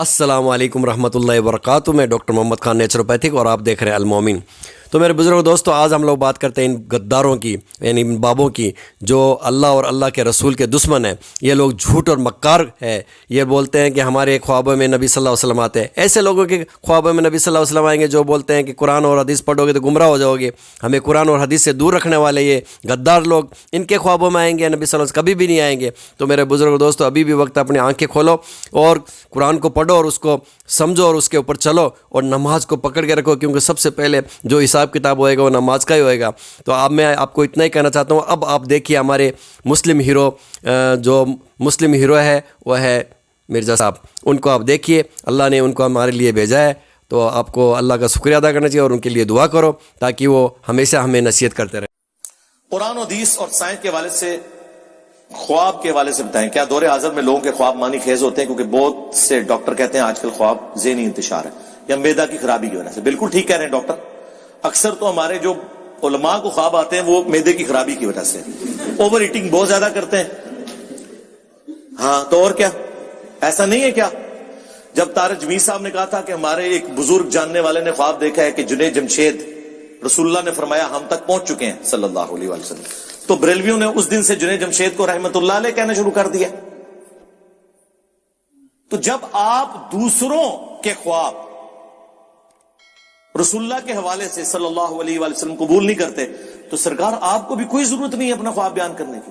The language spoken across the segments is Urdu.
السلام علیکم رحمۃ اللہ وبرکاتہ. میں ڈاکٹر محمد خان نیچروپیتھک اور آپ دیکھ رہے ہیں المومن. تو میرے بزرگ دوستو، آج ہم لوگ بات کرتے ہیں ان غداروں کی، یعنی ان بابوں کی جو اللہ اور اللہ کے رسول کے دشمن ہیں. یہ لوگ جھوٹ اور مکار ہے. یہ بولتے ہیں کہ ہمارے خوابوں میں نبی صلی اللہ علیہ وسلم آتے ہیں. ایسے لوگوں کے خوابوں میں نبی صلی اللہ علیہ وسلم آئیں گے جو بولتے ہیں کہ قرآن اور حدیث پڑھو گے تو گمراہ ہو جاؤ گے. ہمیں قرآن اور حدیث سے دور رکھنے والے یہ غدار لوگ، ان کے خوابوں میں آئیں گے، نبی صلی اللہ علیہ وسلم کبھی بھی نہیں آئیں گے. تو میرے بزرگ دوستو، ابھی بھی وقت اپنی آنکھیں کھولو اور قرآن کو پڑھو اور اس کو سمجھو اور اس کے اوپر چلو، اور نماز کو پکڑ کے رکھو، کیونکہ سب سے پہلے جو حساب کتاب ہوئے گا وہ نماز کا ہی ہوئے گا. تو اب میں آپ کو اتنا ہی کہنا چاہتا ہوں. اب آپ دیکھیے ہمارے مسلم ہیرو، جو مسلم ہیرو ہے وہ ہے مرزا صاحب. ان کو آپ دیکھیے، اللہ نے ان کو ہمارے لیے بھیجا ہے. تو آپ کو اللہ کا شکریہ ادا کرنا چاہیے اور ان کے لیے دعا کرو تاکہ وہ ہمیشہ ہمیں نصیحت کرتے رہیں. قرآن و حدیث اور سائنس کے حوالے سے، خواب کے حوالے سے بتائیں، کیا دور حاضر میں لوگوں کے خواب معنی خیز ہوتے ہیں؟ کیونکہ بہت سے ڈاکٹر کہتے ہیں آج کل خواب ذہنی انتشار ہے یا معدہ کی خرابی کی وجہ سے. بالکل ٹھیک کہہ رہے ہیں ڈاکٹر. اکثر تو ہمارے جو علماء کو خواب آتے ہیں وہ معدے کی خرابی کی وجہ سے، اوور ایٹنگ بہت زیادہ کرتے ہیں. ہاں تو اور کیا، ایسا نہیں ہے کیا؟ جب طارق جمیل صاحب نے کہا تھا کہ ہمارے ایک بزرگ جاننے والے نے خواب دیکھا ہے کہ جنید جمشید، رسول اللہ نے فرمایا ہم تک پہنچ چکے ہیں صلی اللہ علیہ وسلم، تو بریلویوں نے اس دن سے جنید جمشید کو رحمت اللہ علیہ کہنا شروع کر دیا. تو جب آپ دوسروں کے خواب رسول اللہ کے حوالے سے صلی اللہ علیہ وسلم قبول نہیں کرتے تو سرکار آپ کو بھی کوئی ضرورت نہیں ہے اپنا خواب بیان کرنے کی.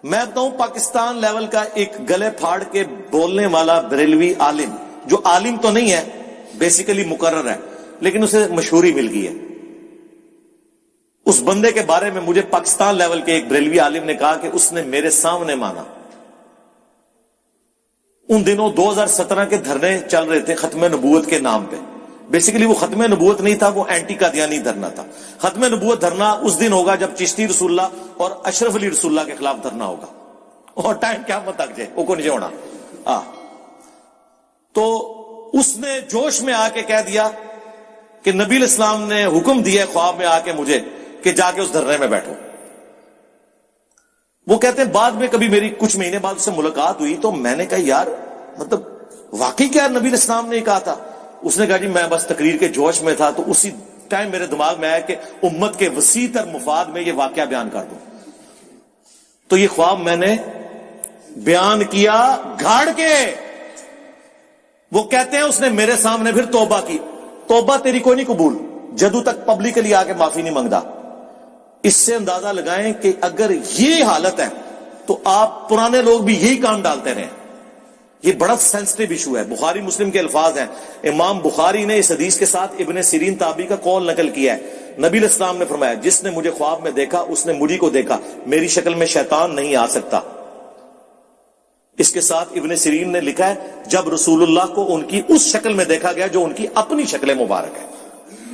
میں بتاؤں، پاکستان لیول کا ایک گلے پھاڑ کے بولنے والا بریلوی عالم، جو عالم تو نہیں ہے، بیسیکلی مقرر ہے، لیکن اسے مشہوری مل گئی ہے. اس بندے کے بارے میں مجھے پاکستان لیول کے ایک بریلوی عالم نے کہا کہ اس نے میرے سامنے مانا. ان دنوں 2017 کے دھرنے چل رہے تھے ختم نبوت کے نام پہ. بیسیکلی وہ ختم نبوت نہیں تھا، وہ اینٹی قادیانی دھرنا تھا. ختم نبوت دھرنا اس دن ہوگا جب چشتی رسول اللہ اور اشرف علی رسول اللہ کے خلاف دھرنا ہوگا، اور ٹائم کیا مت تک جائے وہ کو نہیں ہونا. تو اس نے جوش میں آ کے کہہ دیا کہ نبی الاسلام نے حکم دیا خواب میں آ کے مجھے کہ جا کے اس دھرنے میں بیٹھو. وہ کہتے ہیں بعد میں کبھی میری کچھ مہینے بعد اس سے ملاقات ہوئی تو میں نے کہا یار، مطلب واقعی کیا نبی الاسلام نے کہا تھا؟ اس نے کہا جی میں بس تقریر کے جوش میں تھا. تو اسی ٹائم میرے دماغ میں آیا کہ امت کے وسیع تر مفاد میں یہ واقعہ بیان کر دوں. تو یہ خواب میں نے بیان کیا گھاڑ کے. وہ کہتے ہیں اس نے میرے سامنے پھر توبہ کی. توبہ تیری کوئی نہیں قبول جدو تک پبلکلی آ کے معافی نہیں مانگتا. اس سے اندازہ لگائیں کہ اگر یہ حالت ہے تو آپ پرانے لوگ بھی یہی کام ڈالتے رہے. یہ بڑا سینسٹیو ایشو ہے. بخاری مسلم کے الفاظ ہیں. امام بخاری نے اس حدیث کے ساتھ ابن سیرین تابعی کا قول نقل کیا ہے. نبی علیہ السلام نے فرمایا جس نے مجھے خواب میں دیکھا اس نے مجھے کو دیکھا، میری شکل میں شیطان نہیں آ سکتا. اس کے ساتھ ابن سیرین نے لکھا ہے جب رسول اللہ کو ان کی اس شکل میں دیکھا گیا جو ان کی اپنی شکل مبارک ہے.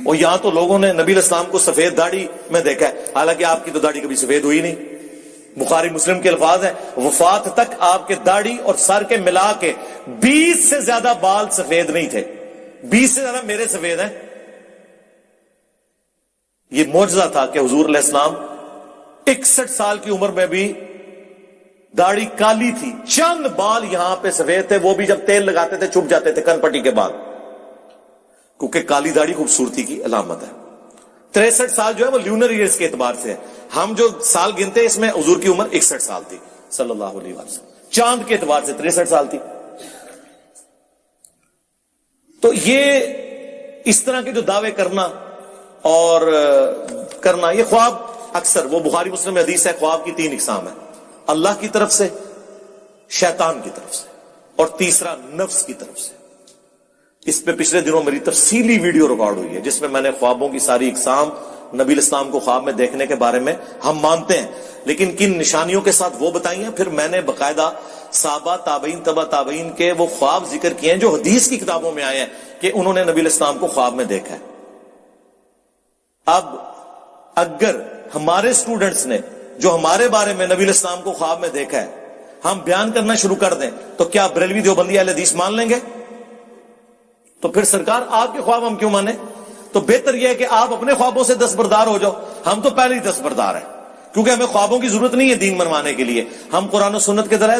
اور یہاں تو لوگوں نے نبی علیہ السلام کو سفید داڑھی میں دیکھا ہے، حالانکہ آپ کی تو داڑھی کبھی سفید ہوئی نہیں. بخاری مسلم کے الفاظ ہیں وفات تک آپ کے داڑھی اور سر کے ملا کے 20 سے زیادہ بال سفید نہیں تھے. 20 سے زیادہ میرے سفید ہیں. یہ معجزہ تھا کہ حضور علیہ السلام 61 سال کی عمر میں بھی داڑھی کالی تھی، چند بال یہاں پہ سفید تھے، وہ بھی جب تیل لگاتے تھے چھپ جاتے تھے کن پٹی کے بعد، کیونکہ کالی داڑھی خوبصورتی کی علامت ہے. 63 سال جو ہے وہ لیونر ایئرز کے اعتبار سے ہے. ہم جو سال گنتے ہیں اس میں حضور کی عمر 61 سال تھی صلی اللہ علیہ وسلم. چاند کے اعتبار سے 63 سال تھی. تو یہ اس طرح کے جو دعوے کرنا اور کرنا، یہ خواب اکثر، وہ بخاری مسلم میں حدیث ہے، خواب کی 3 اقسام ہیں: اللہ کی طرف سے، شیطان کی طرف سے، اور تیسرا نفس کی طرف سے. اس پہ پچھلے دنوں میری تفصیلی ویڈیو ریکارڈ ہوئی ہے جس میں میں نے خوابوں کی ساری اقسام، نبی الاسلام کو خواب میں دیکھنے کے بارے میں ہم مانتے ہیں لیکن کن نشانیوں کے ساتھ وہ بتائی ہیں. پھر میں نے باقاعدہ صحابہ، تابعین، تبع تابعین کے وہ خواب ذکر کیے ہیں جو حدیث کی کتابوں میں آئے ہیں کہ انہوں نے نبی الاسلام کو خواب میں دیکھا ہے. اب اگر ہمارے سٹوڈنٹس نے جو ہمارے بارے میں نبی الاسلام کو خواب میں دیکھا ہے ہم بیان کرنا شروع کر دیں تو کیا بریلوی دیوبندی اہل حدیث مان لیں گے؟ تو پھر سرکار آپ کے خواب ہم کیوں مانیں؟ تو بہتر یہ ہے کہ آپ اپنے خوابوں سے دستبردار ہو جاؤ. ہم تو پہلے ہی دستبردار ہیں کیونکہ ہمیں خوابوں کی ضرورت نہیں ہے دین منوانے کے لیے. ہم قرآن و سنت کے ذرائع